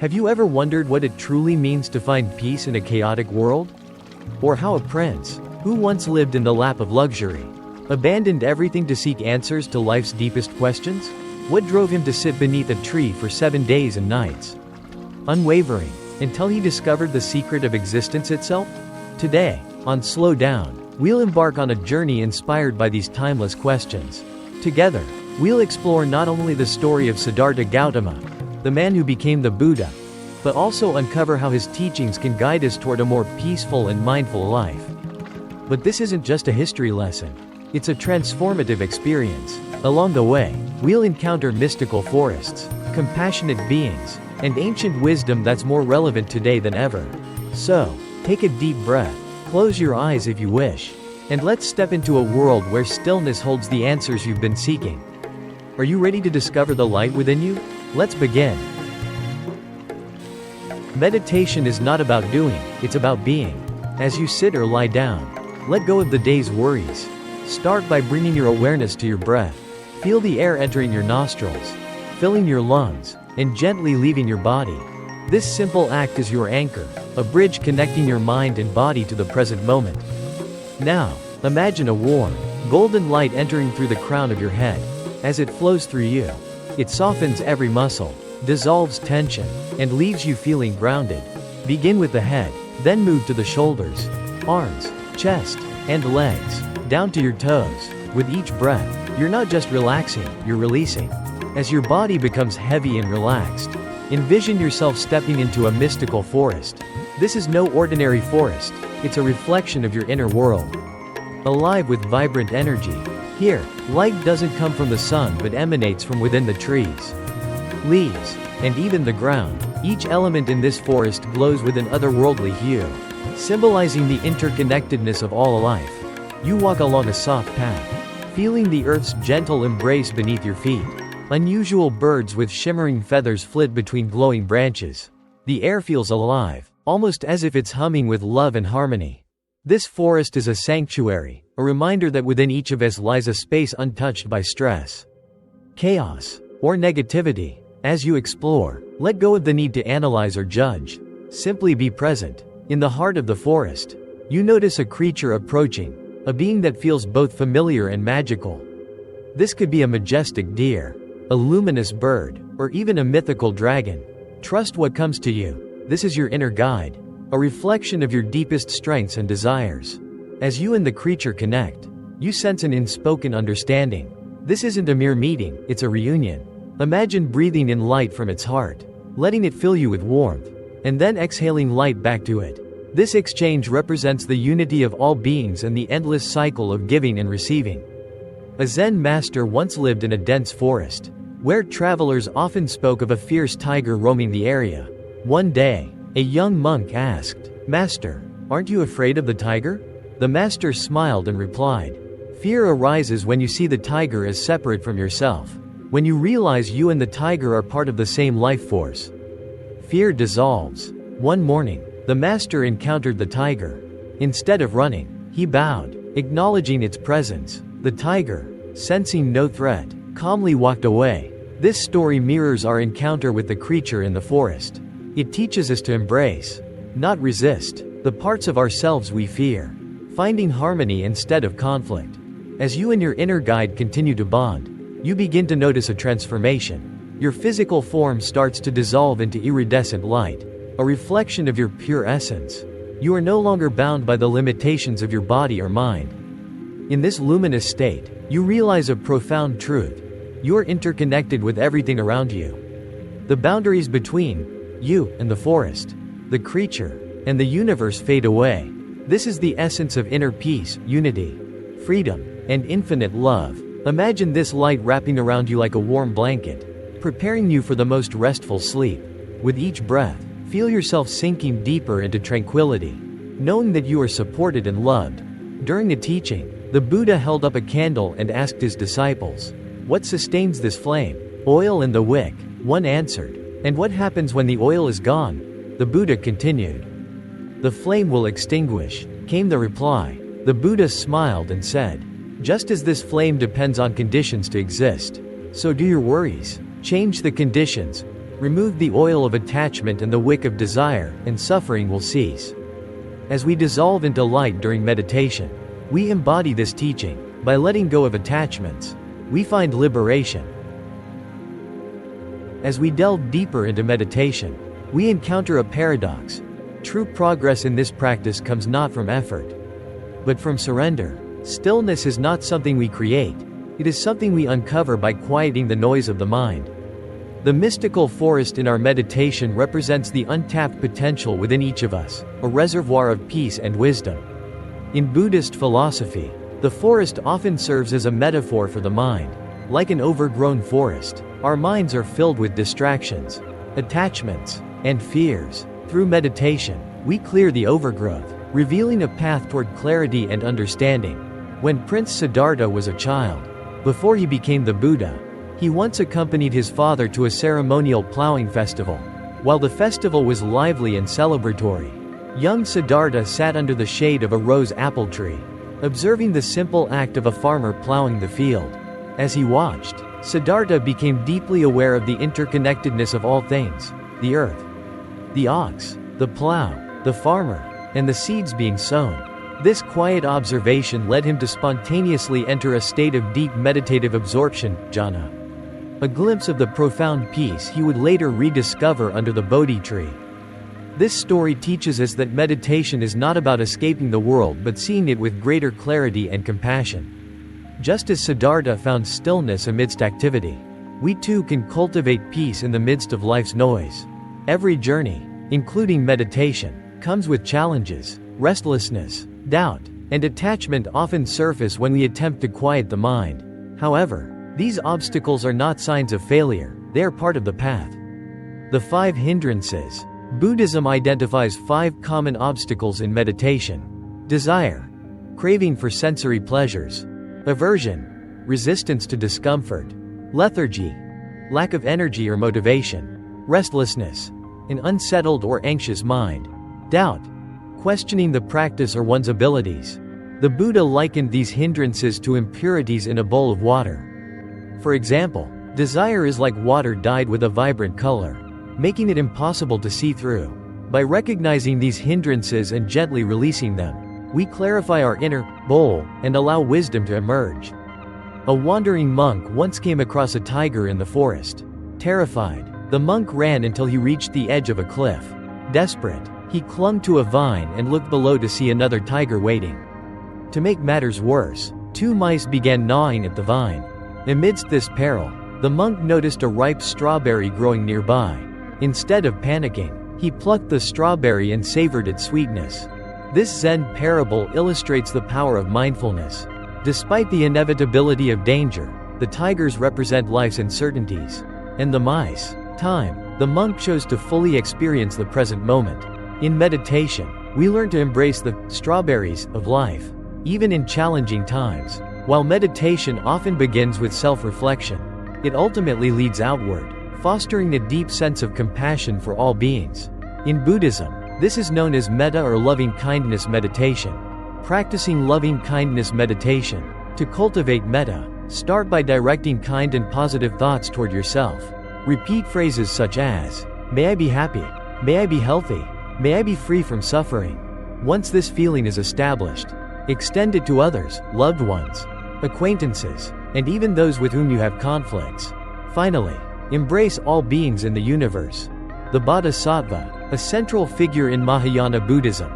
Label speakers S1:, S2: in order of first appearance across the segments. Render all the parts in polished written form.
S1: Have you ever wondered what it truly means to find peace in a chaotic world? Or how a prince, who once lived in the lap of luxury, abandoned everything to seek answers to life's deepest questions? What drove him to sit beneath a tree for 7 days and nights, unwavering, until he discovered the secret of existence itself? Today, on Slow Down, we'll embark on a journey inspired by these timeless questions. Together, we'll explore not only the story of Siddhartha Gautama, the man who became the Buddha, but also uncover how his teachings can guide us toward a more peaceful and mindful life. But this isn't just a history lesson. It's a transformative experience. Along the way, we'll encounter mystical forests, compassionate beings, and ancient wisdom that's more relevant today than ever. So, take a deep breath, close your eyes if you wish, and let's step into a world where stillness holds the answers you've been seeking. Are you ready to discover the light within you? Let's begin. Meditation is not about doing, it's about being. As you sit or lie down, let go of the day's worries. Start by bringing your awareness to your breath. Feel the air entering your nostrils, filling your lungs, and gently leaving your body. This simple act is your anchor, a bridge connecting your mind and body to the present moment. Now, imagine a warm, golden light entering through the crown of your head. As it flows through you, it softens every muscle, dissolves tension, and leaves you feeling grounded. Begin with the head, then move to the shoulders, arms, chest, and legs, down to your toes. With each breath, you're not just relaxing, you're releasing. As your body becomes heavy and relaxed, envision yourself stepping into a mystical forest. This is no ordinary forest, it's a reflection of your inner world, alive with vibrant energy. Here, light doesn't come from the sun but emanates from within the trees, leaves, and even the ground. Each element in this forest glows with an otherworldly hue, symbolizing the interconnectedness of all life. You walk along a soft path, feeling the earth's gentle embrace beneath your feet. Unusual birds with shimmering feathers flit between glowing branches. The air feels alive, almost as if it's humming with love and harmony. This forest is a sanctuary, a reminder that within each of us lies a space untouched by stress, chaos, or negativity. As you explore, let go of the need to analyze or judge. Simply be present. In the heart of the forest, you notice a creature approaching, a being that feels both familiar and magical. This could be a majestic deer, a luminous bird, or even a mythical dragon. Trust what comes to you. This is your inner guide, a reflection of your deepest strengths and desires. As you and the creature connect, you sense an unspoken understanding. This isn't a mere meeting, it's a reunion. Imagine breathing in light from its heart, letting it fill you with warmth, and then exhaling light back to it. This exchange represents the unity of all beings and the endless cycle of giving and receiving. A Zen master once lived in a dense forest, where travelers often spoke of a fierce tiger roaming the area. One day, a young monk asked, "Master, aren't you afraid of the tiger?" The master smiled and replied, "Fear arises when you see the tiger as separate from yourself. When you realize you and the tiger are part of the same life force, fear dissolves." One morning, the master encountered the tiger. Instead of running, he bowed, acknowledging its presence. The tiger, sensing no threat, calmly walked away. This story mirrors our encounter with the creature in the forest. It teaches us to embrace, not resist, the parts of ourselves we fear, finding harmony instead of conflict. As you and your inner guide continue to bond, you begin to notice a transformation. Your physical form starts to dissolve into iridescent light, a reflection of your pure essence. You are no longer bound by the limitations of your body or mind. In this luminous state, you realize a profound truth. You are interconnected with everything around you. The boundaries between you and the forest, the creature, and the universe fade away. This is the essence of inner peace, unity, freedom, and infinite love. Imagine this light wrapping around you like a warm blanket, preparing you for the most restful sleep. With each breath, feel yourself sinking deeper into tranquility, knowing that you are supported and loved. During the teaching, the Buddha held up a candle and asked his disciples, "What sustains this flame?" "Oil and the wick," one answered. "And what happens when the oil is gone?" The Buddha continued. "The flame will extinguish," came the reply. The Buddha smiled and said, "Just as this flame depends on conditions to exist, so do your worries. Change the conditions, Remove the oil of attachment and the wick of desire, and suffering will cease. As we dissolve into light during meditation, we embody this teaching. By letting go of attachments, we find liberation. As we delve deeper into meditation, we encounter a paradox. True progress in this practice comes not from effort, but from surrender. Stillness is not something we create, it is something we uncover by quieting the noise of the mind. The mystical forest in our meditation represents the untapped potential within each of us, a reservoir of peace and wisdom. In Buddhist philosophy, the forest often serves as a metaphor for the mind. Like an overgrown forest, our minds are filled with distractions, attachments, and fears. Through meditation, we clear the overgrowth, revealing a path toward clarity and understanding. When Prince Siddhartha was a child, before he became the Buddha, he once accompanied his father to a ceremonial plowing festival. While the festival was lively and celebratory, young Siddhartha sat under the shade of a rose apple tree, observing the simple act of a farmer plowing the field. As he watched, Siddhartha became deeply aware of the interconnectedness of all things: the earth, the ox, the plow, the farmer, and the seeds being sown. This quiet observation led him to spontaneously enter a state of deep meditative absorption, jhana. A glimpse of the profound peace he would later rediscover under the Bodhi tree. This story teaches us that meditation is not about escaping the world but seeing it with greater clarity and compassion. Just as Siddhartha found stillness amidst activity, we too can cultivate peace in the midst of life's noise. Every journey, including meditation, comes with challenges. Restlessness, doubt, and attachment often surface when we attempt to quiet the mind. However, these obstacles are not signs of failure, they are part of the path. The 5 hindrances. Buddhism identifies 5 common obstacles in meditation: desire, craving for sensory pleasures; aversion, resistance to discomfort; lethargy, lack of energy or motivation; restlessness, an unsettled or anxious mind; doubt, questioning the practice or one's abilities. The Buddha likened these hindrances to impurities in a bowl of water. For example, desire is like water dyed with a vibrant color, making it impossible to see through. By recognizing these hindrances and gently releasing them, we clarify our inner bowl and allow wisdom to emerge. A wandering monk once came across a tiger in the forest. Terrified, the monk ran until he reached the edge of a cliff. Desperate, he clung to a vine and looked below to see another tiger waiting. To make matters worse, 2 mice began gnawing at the vine. Amidst this peril, the monk noticed a ripe strawberry growing nearby. Instead of panicking, he plucked the strawberry and savored its sweetness. This Zen parable illustrates the power of mindfulness. Despite the inevitability of danger, the tigers represent life's uncertainties, and the mice, time. The monk chose to fully experience the present moment. In meditation, we learn to embrace the strawberries of life, even in challenging times. While meditation often begins with self-reflection, it ultimately leads outward, fostering a deep sense of compassion for all beings. In Buddhism, this is known as metta or loving-kindness meditation. Practicing loving-kindness meditation. To cultivate metta, start by directing kind and positive thoughts toward yourself. Repeat phrases such as, "May I be happy," "May I be healthy," "May I be free from suffering." Once this feeling is established, extend it to others, loved ones, acquaintances, and even those with whom you have conflicts. Finally, embrace all beings in the universe. The Bodhisattva, a central figure in Mahayana Buddhism,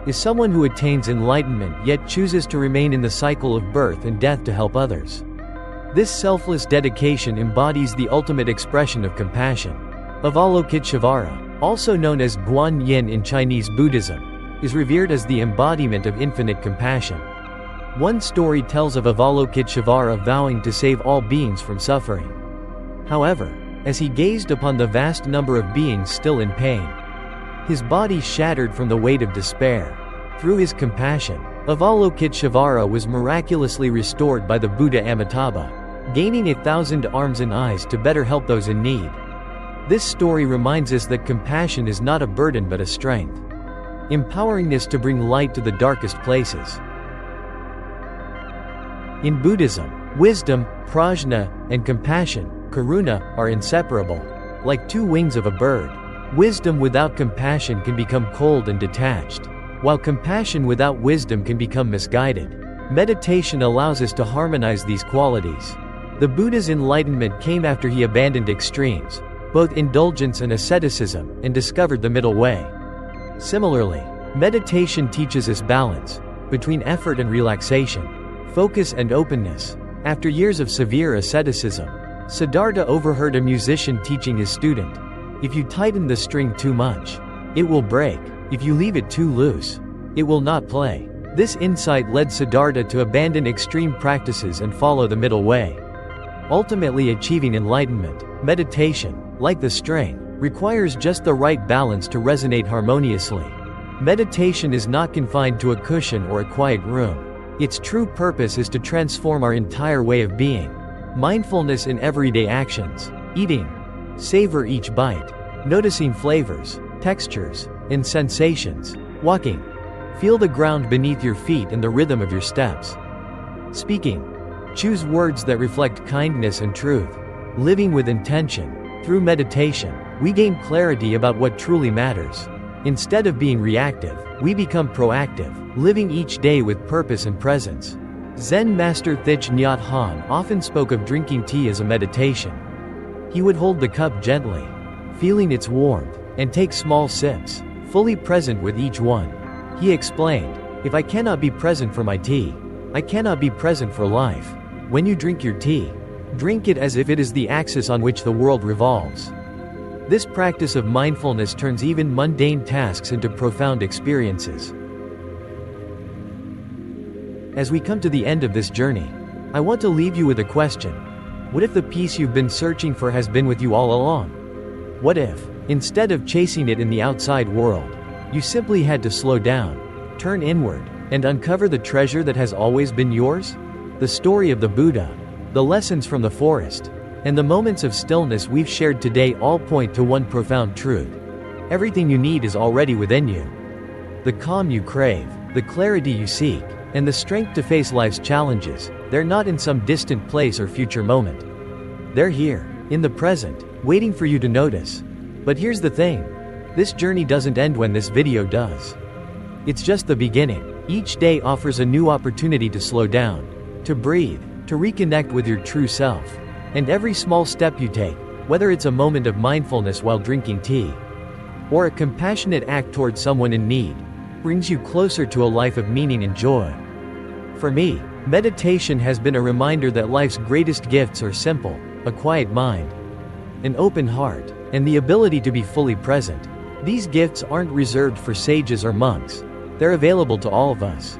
S1: is someone who attains enlightenment yet chooses to remain in the cycle of birth and death to help others. This selfless dedication embodies the ultimate expression of compassion. Avalokiteshvara, also known as Guan Yin in Chinese Buddhism, is revered as the embodiment of infinite compassion. One story tells of Avalokiteshvara vowing to save all beings from suffering. However, as he gazed upon the vast number of beings still in pain, his body shattered from the weight of despair. Through his compassion, Avalokiteshvara was miraculously restored by the Buddha Amitabha, gaining 1,000 arms and eyes to better help those in need. This story reminds us that compassion is not a burden but a strength, empowering us to bring light to the darkest places. In Buddhism, wisdom, prajna, and compassion, karuna, are inseparable. like two wings of a bird. Wisdom without compassion can become cold and detached, while compassion without wisdom can become misguided. Meditation allows us to harmonize these qualities. The Buddha's enlightenment came after he abandoned extremes, both indulgence and asceticism, and discovered the middle way. Similarly, meditation teaches us balance between effort and relaxation, focus and openness. After years of severe asceticism, Siddhartha overheard a musician teaching his student, "If you tighten the string too much, it will break. If you leave it too loose, it will not play." This insight led Siddhartha to abandon extreme practices and follow the middle way, ultimately achieving enlightenment. Meditation, like the string, requires just the right balance to resonate harmoniously. Meditation is not confined to a cushion or a quiet room. Its true purpose is to transform our entire way of being. Mindfulness in everyday actions, eating, savor each bite, noticing flavors, textures, and sensations, walking, feel the ground beneath your feet and the rhythm of your steps. Speaking, choose words that reflect kindness and truth. Living with intention. Through meditation, we gain clarity about what truly matters. Instead of being reactive, we become proactive, living each day with purpose and presence. Zen master Thich Nhat Hanh often spoke of drinking tea as a meditation. He would hold the cup gently, feeling its warmth, and take small sips, fully present with each one. He explained, "If I cannot be present for my tea, I cannot be present for life." When you drink your tea, drink it as if it is the axis on which the world revolves. This practice of mindfulness turns even mundane tasks into profound experiences. As we come to the end of this journey, I want to leave you with a question. What if the peace you've been searching for has been with you all along? What if, instead of chasing it in the outside world, you simply had to slow down, turn inward, and uncover the treasure that has always been yours? The story of the Buddha, the lessons from the forest, and the moments of stillness we've shared today all point to one profound truth. Everything you need is already within you. The calm you crave, the clarity you seek, and the strength to face life's challenges, they're not in some distant place or future moment. They're here, in the present, waiting for you to notice. But here's the thing. This journey doesn't end when this video does. It's just the beginning. Each day offers a new opportunity to slow down, to breathe, to reconnect with your true self. And every small step you take, whether it's a moment of mindfulness while drinking tea, or a compassionate act towards someone in need, brings you closer to a life of meaning and joy. For me, meditation has been a reminder that life's greatest gifts are simple: a quiet mind, an open heart, and the ability to be fully present. These gifts aren't reserved for sages or monks. They're available to all of us,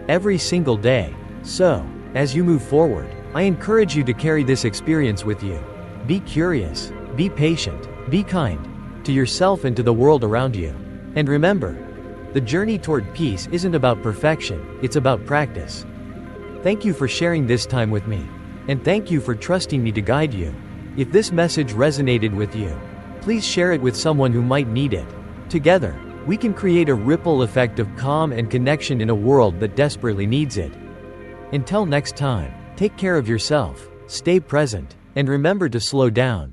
S1: every single day. So, as you move forward, I encourage you to carry this experience with you. Be curious, be patient, be kind to yourself and to the world around you. And remember, the journey toward peace isn't about perfection, it's about practice. Thank you for sharing this time with me. And thank you for trusting me to guide you. If this message resonated with you, please share it with someone who might need it. Together, we can create a ripple effect of calm and connection in a world that desperately needs it. Until next time, take care of yourself, stay present, and remember to slow down.